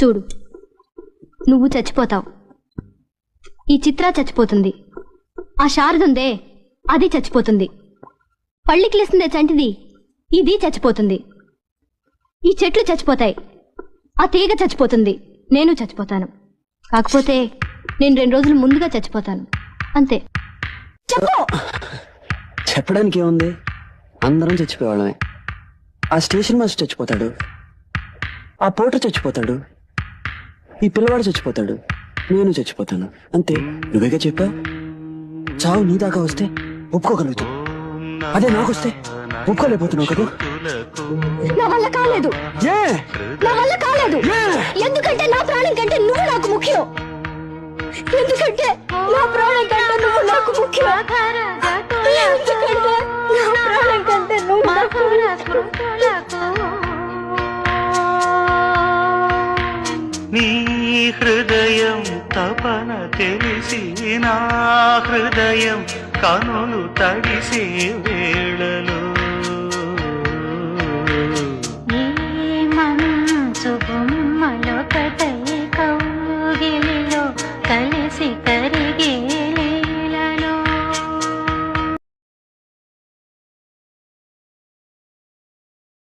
చూడు, నువ్వు చచ్చిపోతావు, ఈ చిత్ర చచ్చిపోతుంది, ఆ శారదుందే అది చచ్చిపోతుంది, పళ్ళికిలేస్తుందే చంటిది ఇది చచ్చిపోతుంది, ఈ చెట్లు చచ్చిపోతాయి, ఆ తీగ చచ్చిపోతుంది, నేను చచ్చిపోతాను. కాకపోతే నేను 2 రోజులు ముందుగా చచ్చిపోతాను, అంతే. చెప్పు. చెప్పడానికి ఏముంది, అందరం చచ్చిపోయేవాళ్ళమే. ఆ స్టేషన్ మాస్టర్ చచ్చిపోతాడు, ఆ పోటర్ చచ్చిపోతాడు, ఈ పిల్లవాడు చచ్చిపోతాడు, నేను చచ్చిపోతాను, అంతే. నువ్వేగా చెప్పా చావు నీ దాకా వస్తే ఒప్పుకోగలుగుతావు, అదే నాకొస్తే ఒప్పుకోలేకపోతున్నావు కదా. నా వల్ల కాలేదు, నా వల్ల కాలేదు. ఎందుకంటే నా ప్రాణం కంటే నువ్వు నాకు ముఖ్యం, ఎందుకంటే నా ప్రాణం కంటే నువ్వు నాకు ముఖ్యం, ఎందుకంటే నా ప్రాణం కంటే నువ్వు నాకు నీ హృదయం తపన తెలిసి నా హృదయం కనులు తడిసే వేళలో